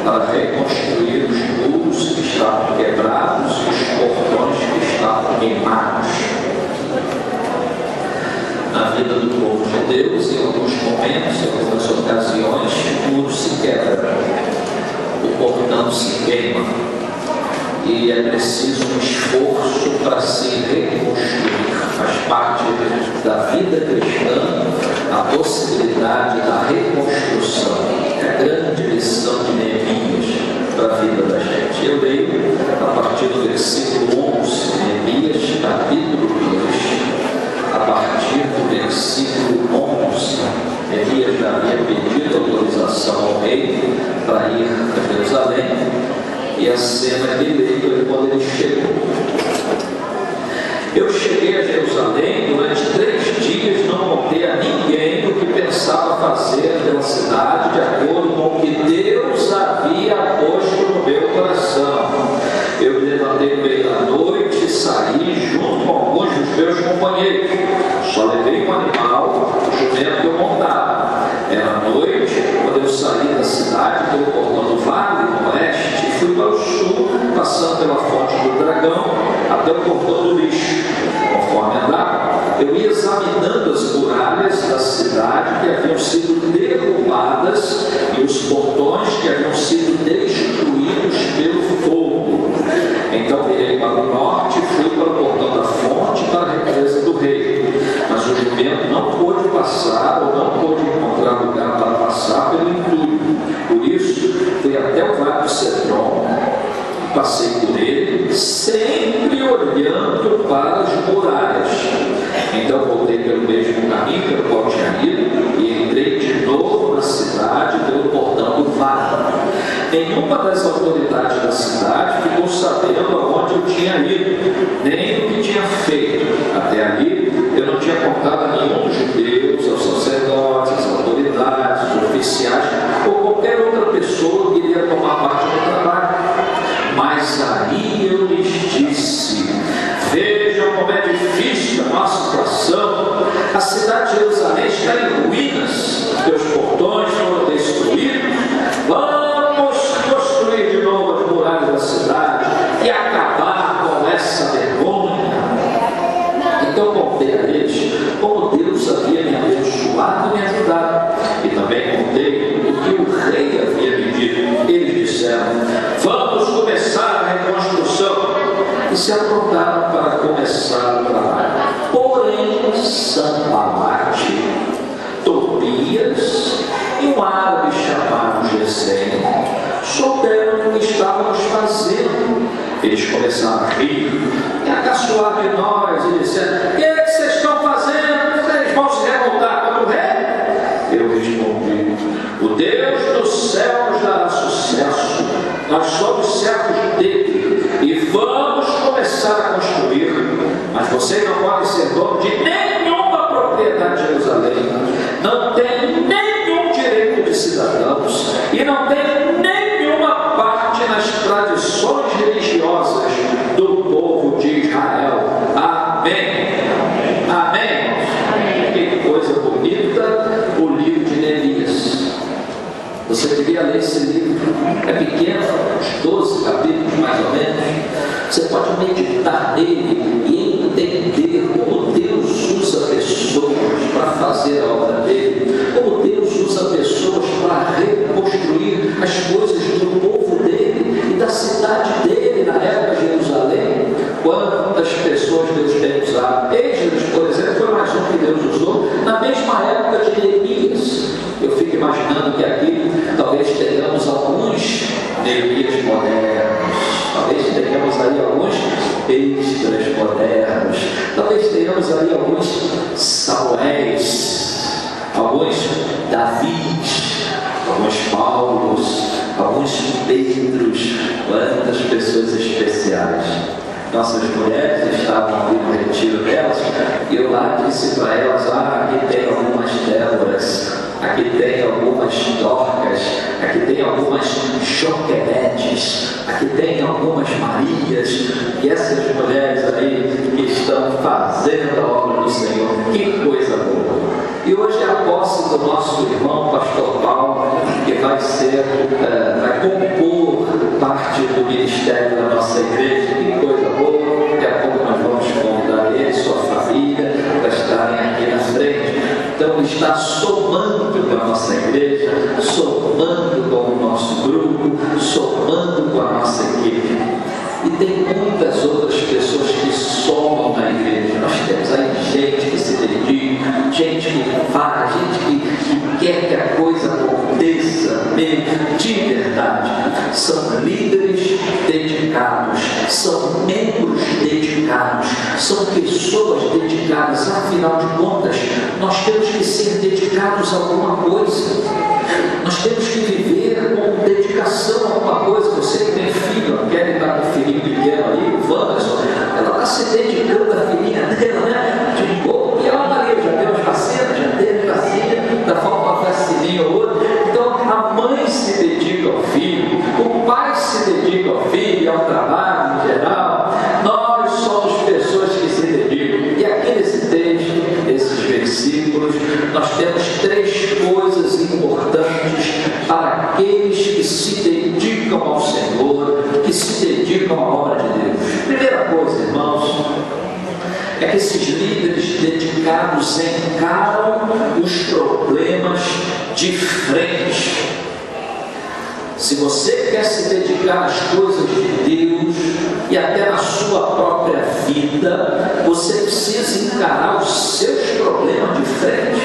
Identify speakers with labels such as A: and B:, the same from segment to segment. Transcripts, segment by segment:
A: para reconstruir os muros que estavam quebrados e os portões que estavam queimados. Na vida do povo de Deus, em alguns momentos, em algumas ocasiões, o muro se quebra, o portão se queima, e é preciso um esforço para se reconstruir. Faz parte da vida cristã a possibilidade da reconstrução. É a grande lição de Neemias para a vida da gente. Eu leio a partir do versículo 11, Neemias capítulo 2, a partir do versículo 11. Neemias já havia pedido autorização ao rei para ir a Jerusalém, e a cena que ele quando ele chegou. Eu cheguei a Jerusalém durante 3 dias, não contei a ninguém o que pensava fazer pela cidade, de acordo com o que Deus havia posto no meu coração. Eu me levantei no meio da noite e saí junto com alguns dos meus companheiros. Só levei um animal, o jumento que eu montava. Era noite, quando eu saí da cidade, pelo portão do vale, no oeste, e fui para o sul, passando pela fonte do dragão, até o portão do lixo. Conforme andava, eu ia examinando as muralhas da cidade que haviam sido derrubadas e os portões que haviam sido destruídos pelo fogo. Então virei para o norte e fui para o portão da fonte, para a represa do rei. Mas o jumento não pôde passar, ou não pôde encontrar lugar para passar pelo entulho. Por isso, fui até o vale do Cedron, passei por ele, sempre olhando para as muralhas. Então voltei pelo mesmo caminho pelo qual tinha ido e entrei de novo na cidade pelo portão do vale. Nenhuma das autoridades da cidade ficou sabendo aonde eu tinha ido, nem o que tinha feito. Até ali eu não tinha contado a nenhum dos judeus, aos sacerdotes, às autoridades, aos oficiais ou qualquer outra pessoa que iria tomar parte do trabalho. Mas aí eu lhes disse: vejam como é difícil a nossa situação. A cidade de Jerusalém está em ruínas, seus portões foram destruídos. Vamos construir de novo as muralhas da cidade e acabar com essa vergonha. Então contei a eles como Deus havia me abençoado e me ajudado, e também contei o que o rei havia me dito. Eles disseram: vamos começar a reconstrução, e se aprontaram para começar o trabalho. Porém, Sanbalate, Tobias e um árabe chamado Gesem souberam o que estávamos fazendo. Eles começaram a rir e a caçoar de nós e disseram: o que é que vocês estão fazendo? Vocês vão se revoltar contra o rei? Eu respondi: o Deus do céu nos dará sucesso. Nós somos servos dele e vamos começar a construir. Mas vocês não podem ser donos de nenhuma propriedade de Jerusalém. Não tem nenhum direito de cidadãos e não tem nenhuma parte nas tradições religiosas do povo de Israel. Amém. Amém. Que coisa bonita o livro de Neemias. Você deveria ler esse livro. É pequeno, uns 12 capítulos mais ou menos. Você pode meditar nele e entender como Deus usa pessoas para fazer a obra dele, como Deus usa pessoas para reconstruir as coisas do povo dele e da cidade dele na época de Jerusalém. Quantas pessoas Deus tem usado? Esdras, por exemplo, foi mais um que Deus usou na mesma época de Neemias. Eu fico imaginando que aqui talvez tenhamos alguns Neemias modernos, talvez tenhamos aí alguns Esdras modernos, talvez tenhamos aí alguns Samuéis, alguns Davis, alguns Paulos, alguns Pedros. Quantas pessoas especiais. Nossas mulheres estavam ali no retiro delas e eu lá disse para elas: aqui tem algumas Déboras, aqui tem algumas Dorcas, aqui tem algumas Joquebedes, aqui tem algumas Marias, e essas mulheres aí que estão fazendo a obra do Senhor. Que coisa boa! E hoje é a posse do nosso irmão pastor Paulo, que vai compor são líderes dedicados, são membros dedicados, são pessoas dedicadas. Afinal de contas, nós temos que ser dedicados a alguma coisa, nós temos que viver com dedicação a alguma coisa. Você que tem filho, a Kelly está com o filhinho pequeno ali, o Wanderson, ela está se dedicando à filhinha dela, né? E ela Maria já deu as vacinas, já teve vacina, da forma uma vacininha ou outra. Então a mãe se dedica ao filho, o pai se dedica ao filho, ao trabalho em geral. Nós somos pessoas que se dedicam. E aqui nesse texto, esses versículos, nós temos 3 coisas importantes para aqueles que se dedicam ao Senhor, que se dedicam à obra de Deus. Primeira coisa, irmãos, é que esses líderes dedicados encaram os problemas de frente. Se você quer se dedicar às coisas de Deus e até na sua própria vida, você precisa encarar os seus problemas de frente.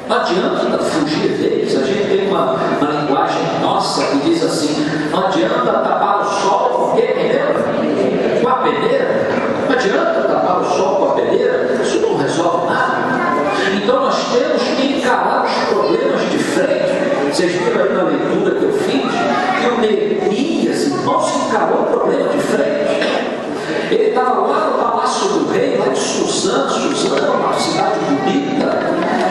A: Não adianta fugir deles. A gente tem uma linguagem nossa que diz assim: não adianta tapar o sol com o quê? Com a peneira. Não adianta tapar o sol com a peneira, isso não resolve nada. Então nós temos que encarar os problemas de frente. Vocês viram aí na leitura que eu fiz que o Neemias, irmãos, encarou o problema de frente. Ele estava lá no palácio do rei, lá de Suzã, uma cidade bonita,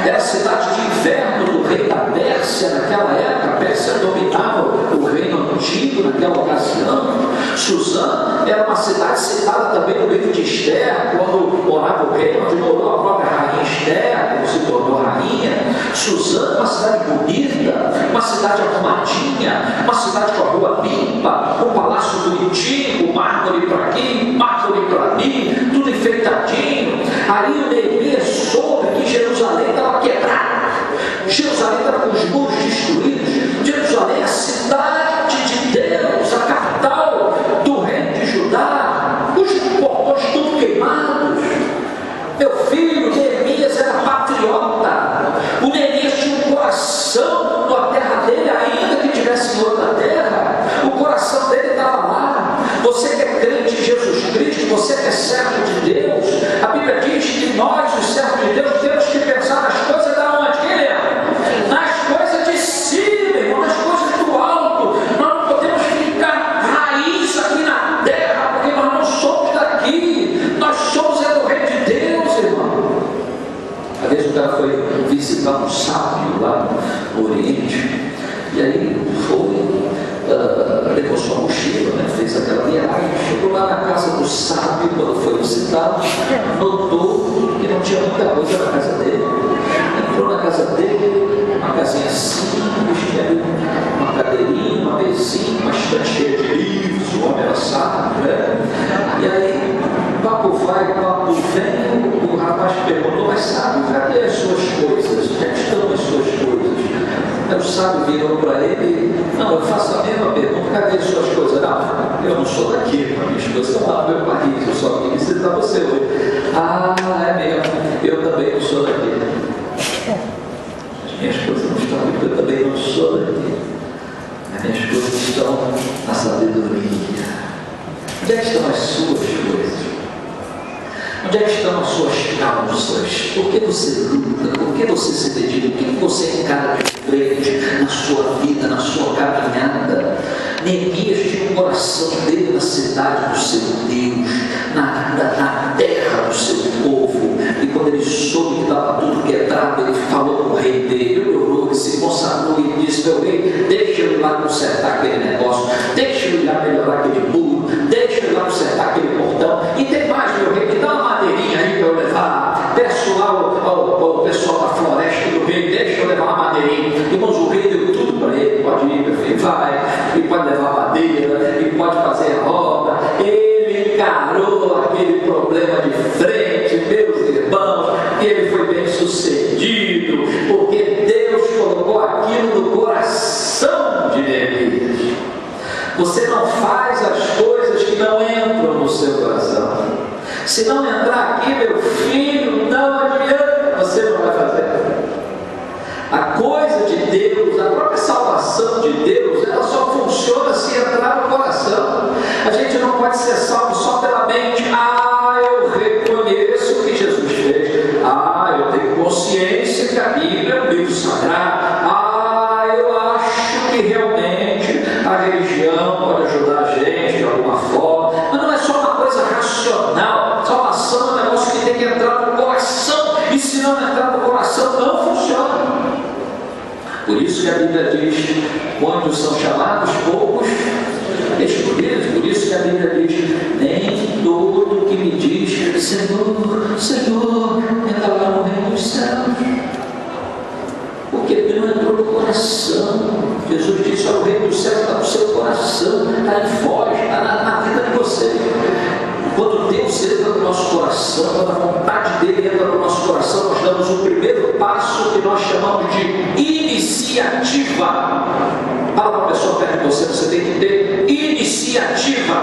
A: era a cidade de inverno do rei da Pérsia naquela época. A Pérsia dominava o reino antigo naquela ocasião. Suzã era uma cidade citada também no livro de Esther, quando morava o rei, onde morou a própria rainha Esther, que se tornou rainha. Suzã, uma cidade bonita, uma cidade arrumadinha, uma cidade com a rua limpa, um palácio bonitinho, mármore para aqui, mármore para ali, tudo enfeitadinho. Aí o Neemias soube que Jerusalém estava quebrada, Jerusalém estava com os muros destruídos. Jerusalém é a cidade de Deus, a capital do reino de Judá, os portões tudo queimados. Meu filho, Neemias era patriota. O Neemias tinha um coração na terra dele, ainda que tivesse em outra terra, o coração dele estava lá. Você que é crente em Jesus Cristo, você que é servo de Deus, a Bíblia diz que nós, os servos de Deus, temos que pensar nas coisas da onde? Quem lembra? Nas coisas de cima, irmão, nas coisas do alto. Nós não podemos ficar raiz aqui na terra, porque nós não somos daqui, nós somos do reino de Deus, irmão. Às vezes o cara foi visitar um sábio lá no Oriente, e aí levou sua mochila, né? Fez aquela viagem, chegou lá na casa do sábio, quando foi visitado, notou que não tinha muita coisa na casa dele. Entrou na casa dele, uma casinha simples, tinha uma cadeirinha, uma mesinha, uma estante cheia de livros, o homem era sábio, né? E aí, papo vai, papo vem, o rapaz perguntou: mas sábio, cadê as suas coisas? Onde é que estão as suas coisas? Aí o sábio virou para ele: não, eu faço a mesma pergunta, cadê as suas coisas? Não, eu não sou daqui, minhas coisas estão lá no meu país, eu só vim visitar você hoje. Ah, é mesmo, eu também não sou daqui. As minhas coisas não estão aqui, eu também não sou daqui. As minhas coisas estão na sabedoria. Onde é que estão as suas coisas? Onde é que estão as suas causas? Por que você luta? Por que você se dedica? O que você encara de frente na sua vida, na sua caminhada? Neemias tinha o coração dele na cidade do seu Deus, na terra do seu povo. E quando ele soube que estava tudo quebrado, ele falou com o rei dele, ele orou, ele se consagrou e disse: meu rei, deixa eu ir lá consertar aquele negócio, deixa eu ir lá melhorar aquele muro, deixa eu ir lá consertar aquele portão. E tem mais, meu rei, me dá uma madeirinha aí para eu levar. Peço lá ao pessoal da floresta do rei, deixa eu levar uma madeirinha. Irmãos, o rei deu tudo para ele: pode ir, meu filho, vai, e pode levar madeira, e pode fazer roda. Ele encarou aquele problema de frente, meus irmãos, e ele foi bem sucedido, porque Deus colocou aquilo no coração de Neemias. Você não faz as coisas que não entram no seu coração. Se não entrar aqui, meu filho, não adianta, você não vai fazer. A coisa de Deus, a própria salvação de Deus, ela só funciona isso que a Bíblia diz: quantos são chamados, poucos escolhidos. Por isso que a Bíblia diz: nem todo que me diz Senhor, Senhor, entrará no reino dos céus. Porque ele não entrou no coração. Jesus disse: o reino dos céus está no seu coração, está em vós, está na vida de você. Quando Deus entra no nosso coração, quando a vontade dele entra no nosso coração, nós damos o primeiro passo que nós chamamos de iniciativa. Fala para a pessoa perto de você: você tem que ter iniciativa.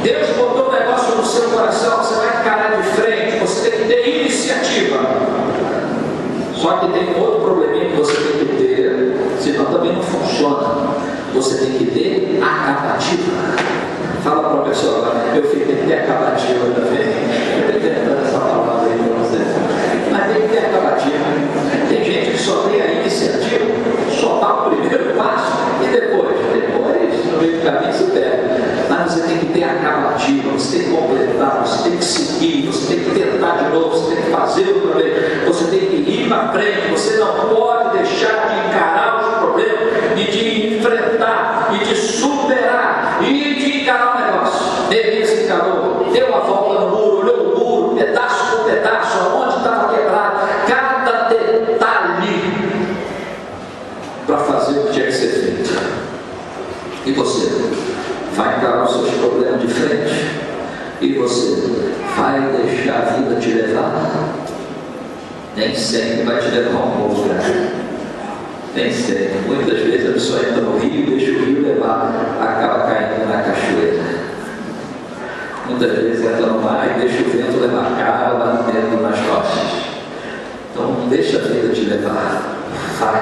A: Deus botou um negócio no seu coração, você vai encarar de frente, você tem que ter iniciativa. Só que tem um outro probleminha que você tem que ter, senão também não funciona. Você tem que ter acabativa. Fala para a pessoa agora: meu filho, tem que ter acabativa também. Eu estou inventando essa palavra aí para você. Mas tem que ter acabativa. Tem gente que só tem a iniciativa, só dá o primeiro passo e depois, no meio do caminho se perde. Mas você tem que ter acabativa, você tem que completar, você tem que seguir, você tem que tentar de novo, você tem que fazer outra vez, você tem que ir para frente, você não pode deixar de encarar os problemas e de enfrentar e de superar e de encarar o negócio. Neemias encarou, deu a volta no muro, olhou o muro, pedaço por pedaço, aonde estava quebrado, cada detalhe para fazer o que tinha que ser feito. E você vai encarar os seus problemas de frente? E você vai deixar a vida te levar? Nem sempre vai te levar a um bom lugar. Nem sempre. Muitas vezes a pessoa entra no rio, deixa o rio levar, acaba caindo na cachoeira. Muitas vezes entra no mar e deixa o vento levar a cara lá dentro nas rochas. Então não deixa a vida te levar. Vai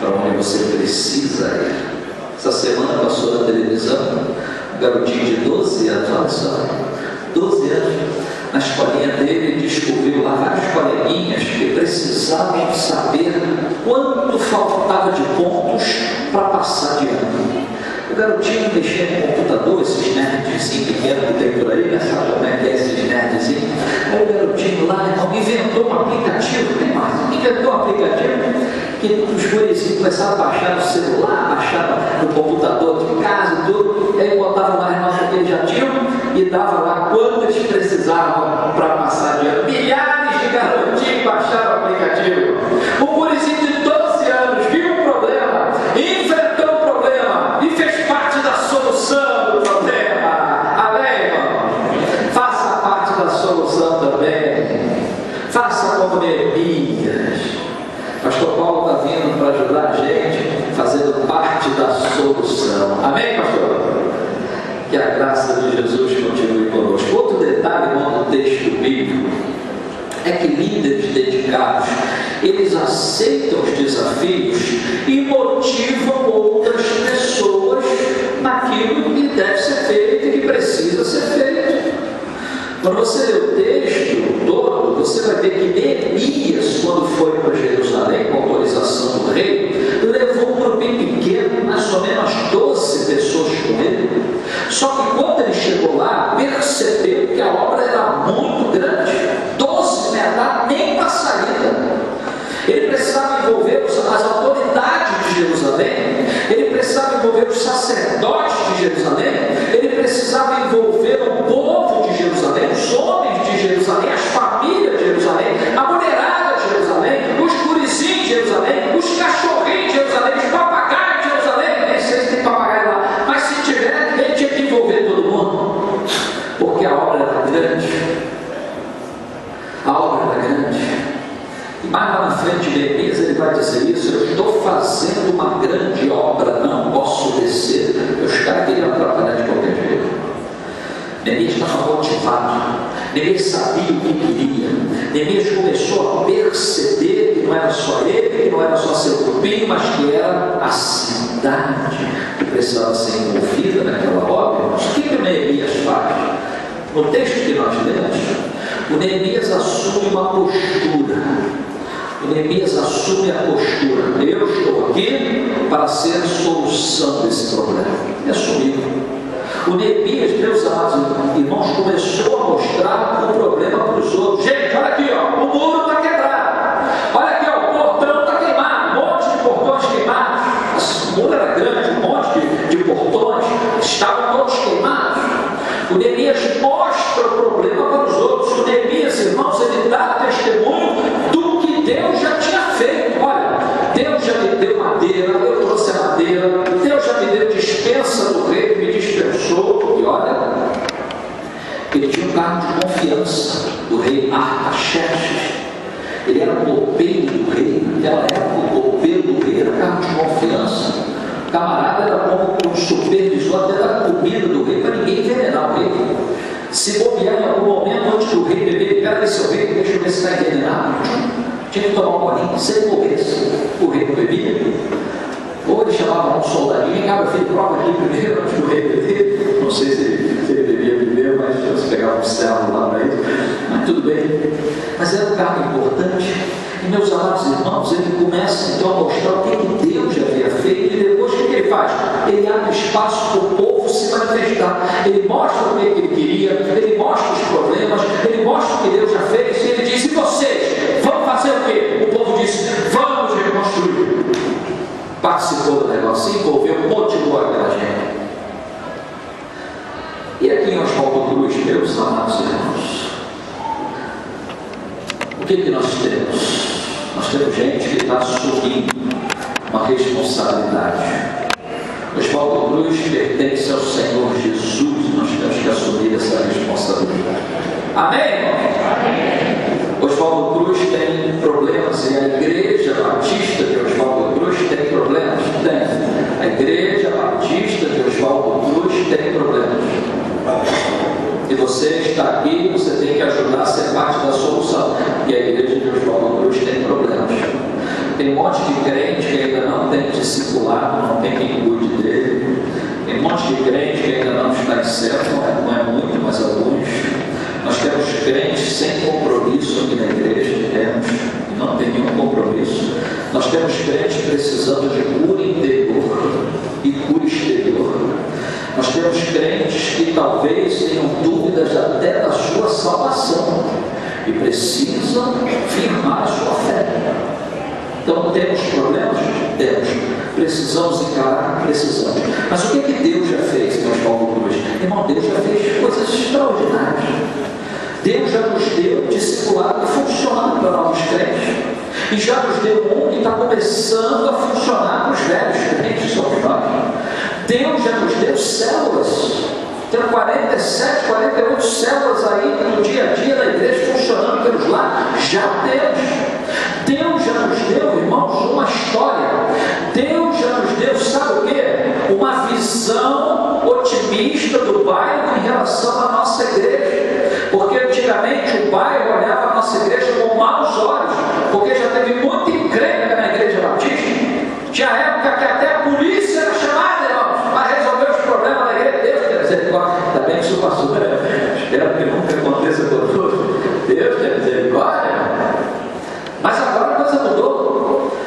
A: para onde você precisa ir. Essa semana passou na televisão um garotinho de 12 anos, olha só, 12 anos, na escolinha dele, descobriu lá vários coleguinhas que precisavam saber quanto faltava de pontos para passar de ano. O garotinho mexia no computador, esses nerdzinhos pequenos que tem por aí, né? Sabe como é que é esses nerdzinhos? Aí o garotinho lá, inventou um aplicativo, tem mais, inventou um aplicativo que os gurizinhos começaram a baixar no celular, baixar no computador de casa e tudo, e aí botavam lá as notas que eles já tinham e dava lá quanto eles precisavam para passar de ano. Milhares de garotinhos baixaram o aplicativo. O gurizinho de 12 anos viu um problema, enfrentou o problema e fez parte da solução do problema. Amém, irmão? Faça parte da solução também. Faça como Neemias. Pastor Paulo está vindo para ajudar a gente, fazendo parte da solução. Amém, pastor? Que a graça de Jesus continue conosco. Outro detalhe, irmão, do texto bíblico é que líderes dedicados, eles aceitam os desafios e motivam outras pessoas naquilo que deve ser feito e que precisa ser feito. Quando você lê o texto todo, você vai ver que Neemias, quando foi para Jerusalém com autorização do rei, levou um grupinho pequeno, mais ou menos 12 pessoas com ele. Só que quando ele chegou lá, percebeu que a obra era muito grande. 12 não ia dar nem para saída. Ele precisava envolver as autoridades de Jerusalém, ele precisava envolver os sacerdotes de Jerusalém, ele precisava envolver o povo de Jerusalém, os homens de Jerusalém, as famílias de Jerusalém, a mulherada de Jerusalém, os gurizinhos de Jerusalém, os cachorrinhos de Jerusalém, os papagaios de Jerusalém. Nem sei se tem papagaio lá, mas se tiver, ele tinha que envolver todo mundo, porque a obra era grande. A obra era grande. E mais lá na frente de Neemias ele vai dizer isso: eu estou fazendo uma grande obra, não posso descer. Os caras queriam atrapalhar de qualquer jeito. Neemias estava motivado, Neemias sabia o que queria, Neemias começou a perceber que não era só ele, que não era só seu grupinho, mas que era a cidade que precisava ser envolvida naquela obra. O que o Neemias faz? No texto que nós lemos, o Neemias assume uma postura. O Neemias assume a postura: eu estou aqui para ser a solução desse problema. É assumido. O Neemias, meus amados irmãos, começou a mostrar o problema para os outros. Gente, olha aqui, ó, o muro está quebrado. Olha aqui, ó, o portão está queimado. Neemias mostra o problema para os outros. O Neemias, irmãos, ele dá testemunho do que Deus já tinha feito. Olha, Deus já me deu madeira, eu trouxe a madeira, Deus já me deu dispensa do rei, me dispensou. E olha, ele tinha um cargo de confiança do rei Artaxerxes. Ele era o copeiro do rei. Naquela época, o copeiro do rei era cargo de confiança. O camarada era como um supervisor até da comida do rei, para ninguém envenenar o rei. Se bobear em algum momento antes do rei beber, ele pega esse rei, deixa eu ver se está envenenado. Tinha que tomar um golinho, se ele morresse, o rei não bebia. Ou ele chamava um soldadinho, vem cá, meu filho, prova aqui primeiro, antes do rei beber. Não sei se ele devia beber, mas se pegava um servo lá para ele. Mas tudo bem. Mas era um cargo importante. E meus amados irmãos, ele começa então a mostrar o que Deus já havia feito. E depois o que ele faz? Ele abre espaço para o povo se manifestar. Ele mostra o que ele queria, ele mostra os problemas, ele mostra o que Deus já fez. E ele diz: e vocês, vamos fazer o quê? O povo disse: vamos reconstruir. Participou do negócio, se envolveu, motivou aquela gente. E aqui em Oswaldo Cruz, meus amados irmãos, o que nós temos? Nós temos gente que está assumindo uma responsabilidade. Oswaldo Cruz pertence ao Senhor Jesus e nós temos que assumir essa responsabilidade. Amém? Oswaldo Cruz tem problemas e a Igreja Batista de Oswaldo Cruz tem problemas? Tem. A Igreja Batista de Oswaldo Cruz tem problemas. E você está aqui, você tem que ajudar a ser parte da solução. E a Igreja de Oswaldo Cruz tem problemas. Tem um monte de crente que ainda não tem discipulado, não tem quem cuide dele. Tem um monte de crente que ainda não está em certo, não é muito, mas alguns. Nós temos crentes sem compromisso aqui na igreja, temos, não tem nenhum compromisso. Nós temos crentes precisando de cura interior e cura exterior. Nós temos crentes que talvez tenham dúvidas até da sua salvação e precisam firmar a sua fé. Então temos problemas? Temos. Precisamos encarar? Precisamos. Mas o que Deus já fez em Oswaldo Cruz? Irmão, Deus já fez coisas extraordinárias. Deus já nos deu discipulado funcionando para novos crentes. E já nos deu um que está começando a funcionar para os velhos crentes, somos nós. Deus já nos deu células. Tem 47, 48 células aí no dia a dia da igreja funcionando pelos lados. Já temos. Deus já nos deu, irmãos, uma história. Deus já nos deu, sabe o quê? Uma visão otimista do bairro em relação à nossa igreja. Porque antigamente o bairro olhava a nossa igreja com maus olhos, porque já teve muita encrenca na igreja batista. Tinha época que até a polícia era chamada, irmãos, para resolver os problemas da igreja. Deus quer misericórdia. Ainda bem que isso passou, espero que nunca aconteça conosco. Deus quer misericórdia. Mas agora a coisa mudou.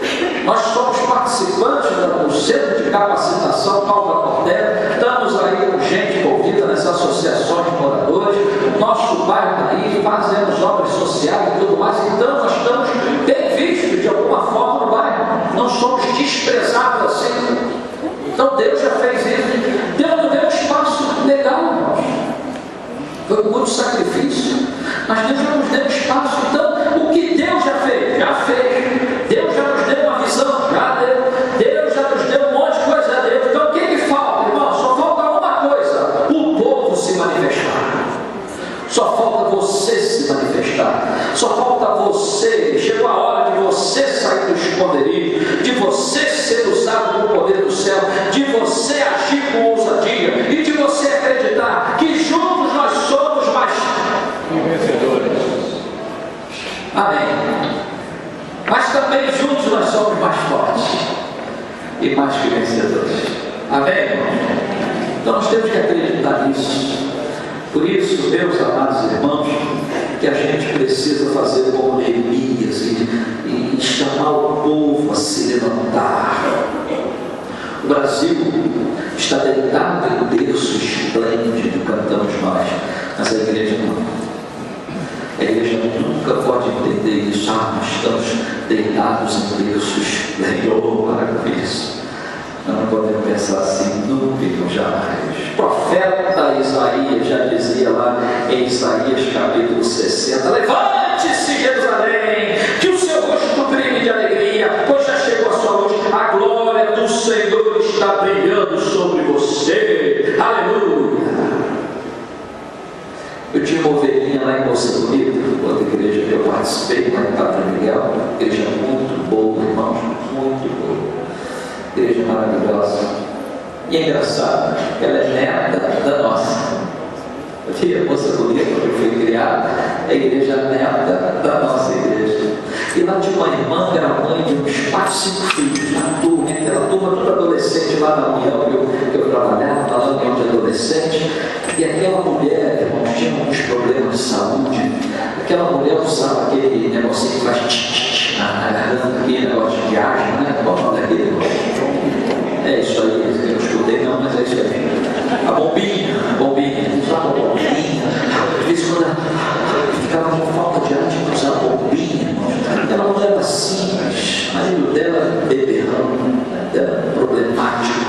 A: Nós somos participantes do centro de capacitação Paulo da Cortella. Estamos aí com gente envolvida nessas associações de moradores. Nosso bairro está aí, fazemos obras sociais e tudo mais. Então nós estamos bem vistos de alguma forma no bairro. Não somos desprezados assim. Então Deus já fez isso. Deus nos deu um espaço legal, irmãos. Foi com muito sacrifício. Mas Deus já nos deu um espaço. Então, o que Deus já fez? Já fez. Deus já nos deu uma visão? Já deu. Deus já nos deu um monte de coisa. Deus. Então, o que falta, irmão? Só falta uma coisa: o povo se manifestar. Só falta você se manifestar. Só falta você. Chegou a hora de você sair do esconderijo, de você ser usado com o poder do céu, de você agir com ousadia e de você acreditar que juntos nós somos mais vencedores. Amém. Mas também juntos nós somos mais fortes e mais que vencedores. Amém? Então nós temos que acreditar nisso. Por isso, meus amados irmãos, que a gente precisa fazer como Neemias e chamar o povo a se levantar. O Brasil está deitado em um berço esplêndido, cantamos nós, mas a igreja não. A igreja nunca pode entender isso. Nós estamos deitados em berço esplêndido, para com isso. Nós não podemos pensar assim, nunca e jamais. Profeta Isaías Isaías já dizia lá em Isaías capítulo 60: levante-se, Jerusalém, que o seu rosto brilhe de alegria, pois já chegou a sua luz, a glória do Senhor está brilhando sobre você. Aleluia! Eu tinha uma ovelhinha lá em Moçambique, outra igreja que eu participei, lá em Padre Miguel, igreja muito boa, irmãos, muito boa, igreja maravilhosa. E é engraçado, ela é neta da nossa. Eu tinha a moça bonita, quando eu fui criado, a igreja é neta da nossa igreja. E lá tinha uma irmã que era mãe de uns 4, 5 filhos, aquela turma toda adolescente lá na União que eu trabalhava, lá na União de Adolescente. E aquela mulher, irmãos, tinha uns problemas de saúde. Aquela mulher usava aquele negocinho que faz na garganta, aquele negócio de asma, né? Qual o nome daquele negócio? É isso aí, eu escutei, não, mas é isso aí. A bombinha, usava a bombinha. De vez em quando ela ficava com falta de ar, tinha que usar a bombinha, irmão. Ela não era simples, o marido dela beberrão, dela problemático,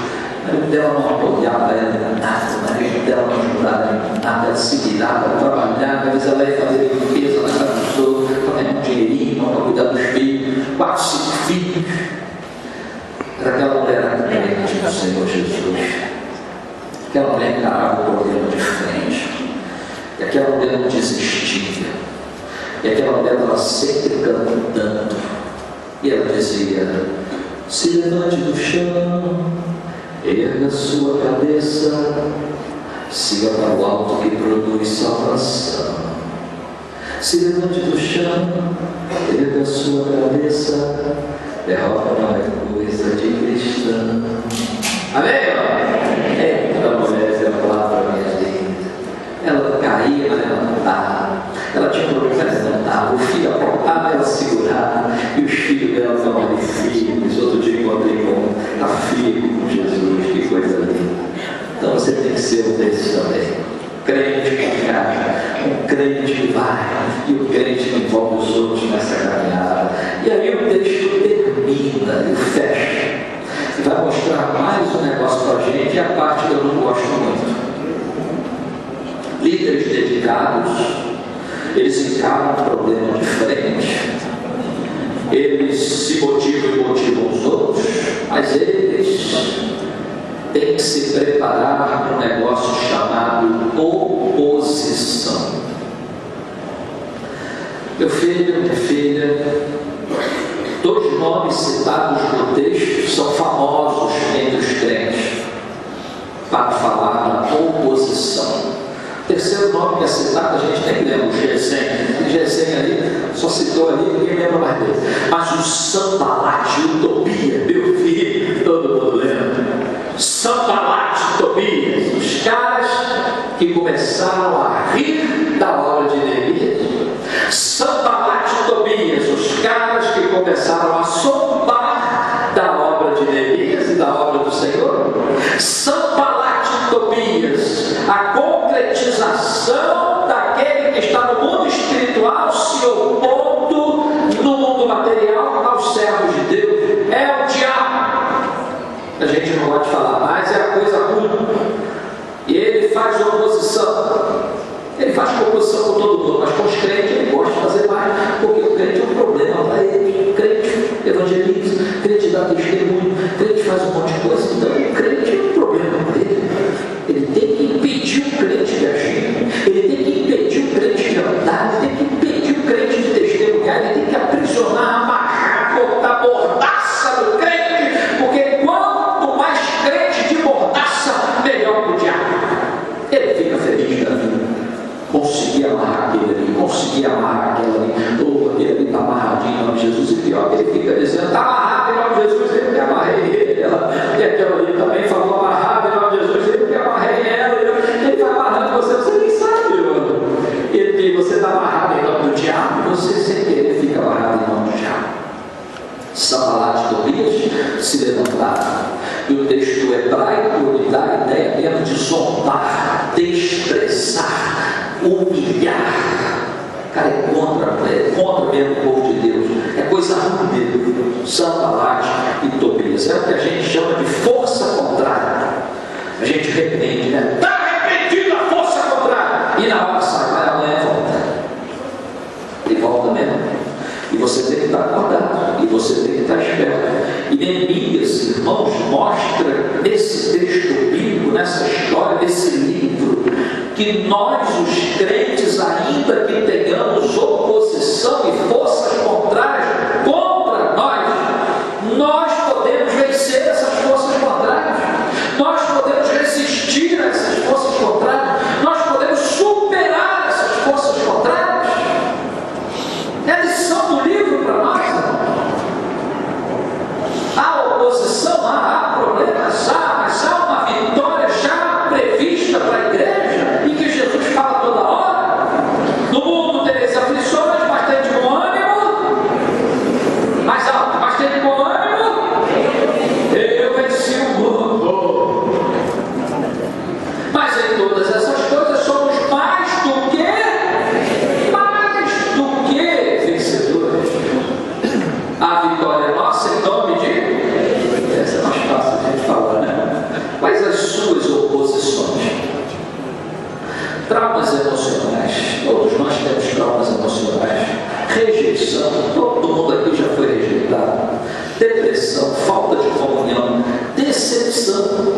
A: o marido dela não apoiava ela em nada, o marido dela não ajudava em nada, ela se virava, trabalhava, às vezes ela ia fazer limpeza na casa dos outros, para ganhar um dinheirinho, para cuidar dos filhos, 4, 5 filhos. Era aquela mulher crente do Senhor Jesus. Aquela mulher encarava o problema de frente. E aquela mulher não desistia. E aquela mulher estava sempre cantando. E ela dizia: se levante do chão, erga sua cabeça, siga para o alto que produz salvação. Se levante do chão, erga sua cabeça, derrota não é coisa de cristão. Amém? Aquela mulher exemplar para minha vida. Ela caía, mas levantava. Ela tinha problema, mas levantava. O filho apontava, ela segurava. E os filhos dela estavam ali firmes. Outro dia encontrei com a filha com Jesus. Que coisa linda. Então você tem que ser um desses também. Crente que cai, um crente que vai, e o crente que envolve os outros nessa caminhada. E aí o texto termina e fecha. E vai mostrar mais um negócio para a gente, e a parte que eu não gosto muito. Líderes dedicados, eles encaram um problema de frente, eles se motivam e motivam os outros, mas eles têm que se preparar para um negócio chamado oposição. Meu filho, minha filha, todos os nomes citados no texto são famosos entre os crentes para falar na oposição. O terceiro nome que é citado, a gente tem que lembrar, o Gesem. O Gesem ali, só citou ali, ninguém lembra mais dele. Mas o Sanbalate, o Tobias, meu filho, todo mundo lembra. Sanbalate e Tobias, os caras que começaram a rir da obra de Neemias. Sanbalate e Tobias, os caras que começaram a zombar da obra de Neemias e da obra do Senhor. Sanbalate e Tobias, a concretização daquele que está no mundo espiritual se opondo no mundo material aos servos de Deus. É o diabo. A gente não pode falar, mas é a coisa ruim. E ele faz oposição. Ele faz oposição com todo mundo, mas com os crentes ele gosta de fazer mais, porque o crente é um problema para ele. O crente evangeliza, o crente dá testemunho, o crente faz um monte de coisa, então o crente é um problema para ele. Ele tem que impedir o crente de agir, ele tem que impedir o crente de andar, ele tem que impedir o crente de testemunhar, ele tem que aprisionar, amarrar, botar mordaça no crente, porque quanto mais crente de mordaça, melhor para o diabo. Ele fica feliz da vida. Consegui amarrar aquele ali, consegui amarrar aquela ali, ou aquele ali está amarradinho em nome de Jesus, e pior que ele fica dizendo, está amarrado em nome de Jesus, ele que amarrei ele, e aquela ali também falou amarrado em nome de Jesus, ele que amarrei ela, ele vai amarrando você nem sabe, ele, você está amarrado em nome do diabo, você sem querer fica amarrado em nome do diabo. Sanbalate e Tobias se levantaram, e o texto hebraico lhe dá a ideia mesmo de zombar, desprezar, humilhar. Cara, é contra mesmo o povo de Deus, é coisa ruim dele. Sanbalate e Tobias é o que a gente chama de força contrária. A gente repreende, né? Está repreendida a força que estar acordado, e você tem que estar esperto. E Neemias, irmãos, mostra nesse texto bíblico, nessa história, nesse livro, que nós, os crentes, ainda que tenhamos oposição e forças contrárias contra nós podemos vencer essas forças contrárias, nós podemos resistir a essas forças contrárias, nós podemos superar essas forças contrárias. É a lição do livro para nós. Há oposição, há problemas, mas há uma vitória já prevista para a igreja, e que Jesus fala toda hora. No mundo tereis aflições, mas tende bom ânimo. Mais alto, mas tende bom ânimo. Eu venci o mundo. Mas em todas essas coisas somos mais do que vencedores. A vitória é nossa em nome de... Essa é mais fácil de a gente falar, né? Mas as suas oposições, traumas emocionais, todos nós temos traumas emocionais, rejeição, todo mundo aqui já foi rejeitado, depressão, falta de comunhão, decepção,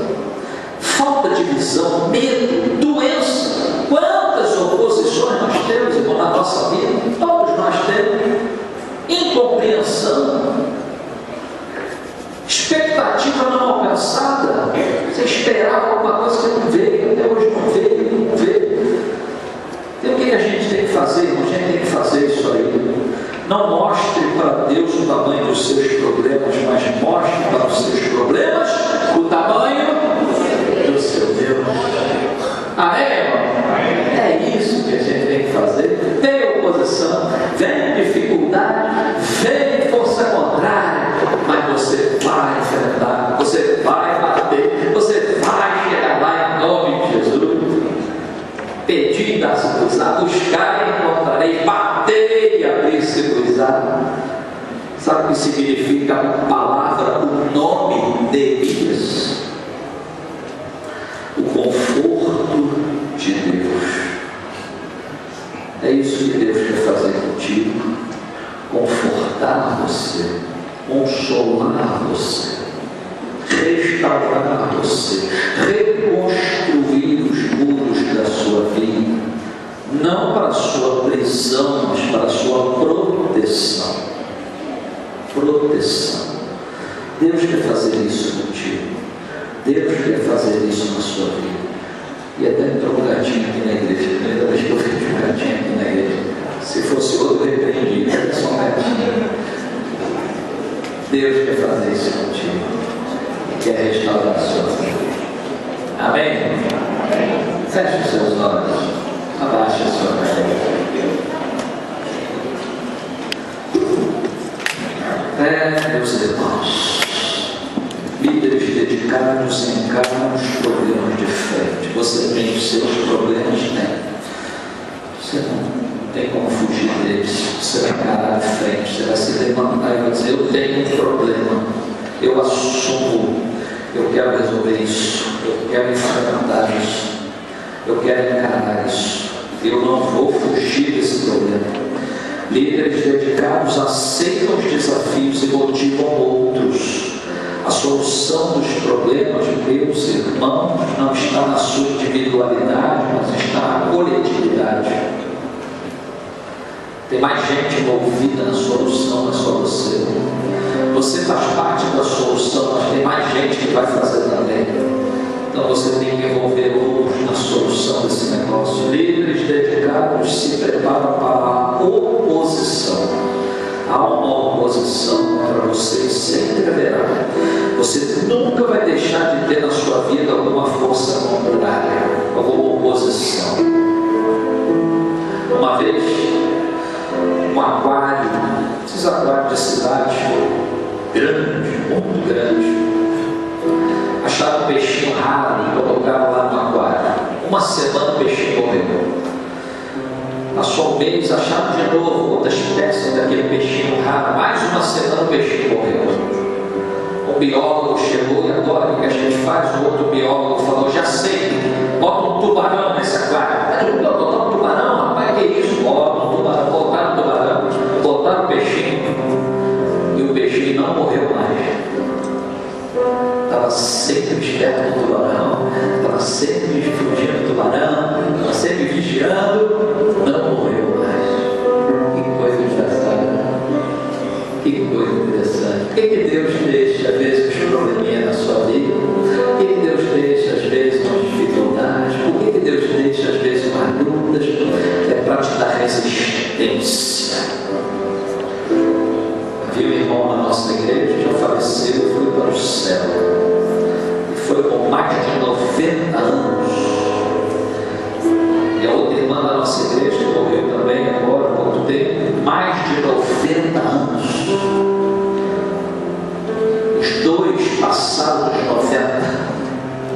A: falta de visão, medo, doença. Quantas oposições nós temos, irmão, na nossa vida? Todos nós temos. Incompreensão, expectativa não alcançada. Você esperava alguma coisa que não veio, até hoje não veio. Então, o que a gente tem que fazer, irmão? A gente tem que fazer isso aí. Não mostre para Deus o tamanho dos seus problemas, mas mostre para os seus problemas o tamanho do seu Deus. Amém, irmão? É isso que a gente tem que fazer. Tem oposição, vem dificuldade, vem força contrária, mas você vai enfrentar, você vai bater, você vai chegar lá em nome de Jesus. Pedi, dá-se-vos, buscar e encontrareis, batei e abrir-se-vos-á. Sabe o que significa a palavra, o nome de Elias? O conforto de Deus. É isso que Deus quer fazer contigo: confortar você, consolar você, restaurar você, reconstruir os muros da sua vida, não para a sua prisão, mas para a sua proteção. Deus quer fazer isso contigo, Deus quer fazer isso na sua vida. E até entrou um gatinho aqui na igreja. A primeira vez que eu vejo um gatinho aqui na igreja, se fosse outro, eu repreendi. É só um gatinho. Deus quer fazer isso contigo, quer restaurar a sua vida. Amém? Feche os seus olhos, abaixe a sua cabeça. Meus irmãos, líderes dedicados encaram os problemas de frente. Você tem os seus problemas? Tem. Você não tem como fugir deles. Você vai encarar de frente, você vai se levantar e vai dizer: eu tenho um problema, eu assumo, eu quero resolver isso, eu quero enfrentar isso, eu quero encarar isso, eu não vou fugir desse problema. Líderes dedicados aceitam os desafios e motivam outros. A solução dos problemas, meus irmãos, não está na sua individualidade, mas está na coletividade. Tem mais gente envolvida na solução, não é só você. Você faz parte da solução, mas tem mais gente que vai fazer também. Então você tem que envolver outros na solução desse negócio. Líderes dedicados se preparam para a oposição. Há uma oposição contra você, sempre haverá. Você nunca vai deixar de ter na sua vida alguma força contrária, alguma oposição. Uma vez, um aquário, esses aquários de cidade, grande, muito grande, acharam um peixinho raro e colocaram lá no aquário. Uma semana o peixinho morreu. Passou um mês, acharam de novo outra espécie daquele peixinho raro. Mais uma semana o peixinho morreu. O biólogo chegou e agora o que a gente faz? O outro biólogo falou: já sei, bota um tubarão nesse aquário. Botar um tubarão? Rapaz, que isso? Bota um tubarão, botaram um tubarão, botaram um peixinho. estava sempre esperto do tubarão, estava sempre fugindo do tubarão, estava sempre vigiando, não morreu mais. Que coisa engraçada, que coisa interessante. Por que Deus deixa às vezes os probleminhas na sua vida? Por que Deus deixa às vezes umas dificuldades? Por que Deus deixa às vezes umas lutas? É para te dar resistência. Havia um irmão na nossa igreja que já faleceu e foi para o céu. E foi com mais de 90 anos. E a outra irmã da nossa igreja que morreu também agora, há pouco tempo, mais de 90 anos. Os dois passaram dos 90.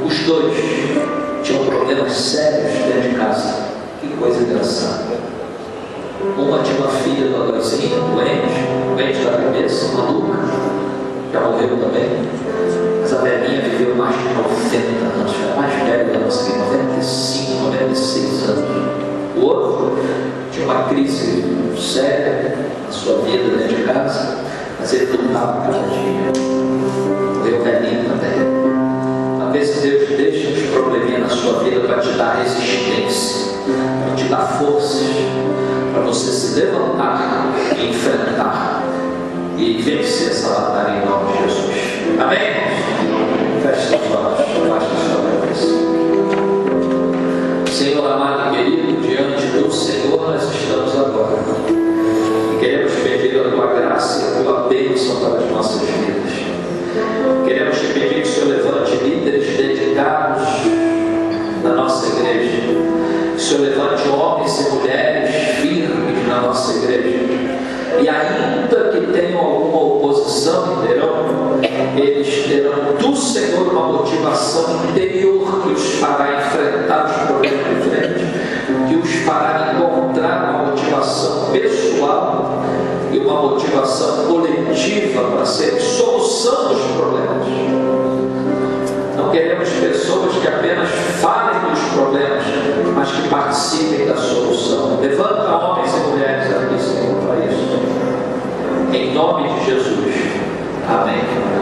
A: Os dois tinham problemas sérios dentro de casa. Que coisa engraçada. Uma tinha uma filha do adolescente, doente da cabeça, maluca, já morreu também. Mas a velhinha viveu mais de 90 anos, era mais velha da nossa vida, 95, 96 anos. O outro tinha uma crise séria na sua vida dentro de casa, mas ele lutava cada dia. Morreu velhinho também. Talvez Deus deixe uns probleminhas na sua vida para te dar resistência, para te dar forças, para você se levantar e enfrentar e vencer essa batalha em nome de Jesus. Amém? Feche seus olhos, baixe sua cabeça. Senhor amado e querido, diante do Senhor nós estamos agora e queremos pedir a tua graça e a tua bênção para as nossas vidas. Queremos te pedir que o Senhor levante líderes dedicados na nossa igreja, que o Senhor levante homens e mulheres firmes na nossa igreja, e ainda que tenham alguma oposição, eles terão do Senhor uma motivação interior que os fará enfrentar os problemas de frente, que os fará encontrar uma motivação pessoal e uma motivação coletiva para ser solução dos problemas. Não queremos pessoas que apenas falem dos problemas, mas que participem da solução. Levanta homens e mulheres aqui, Senhor, para isso. Em nome de Jesus. Amém.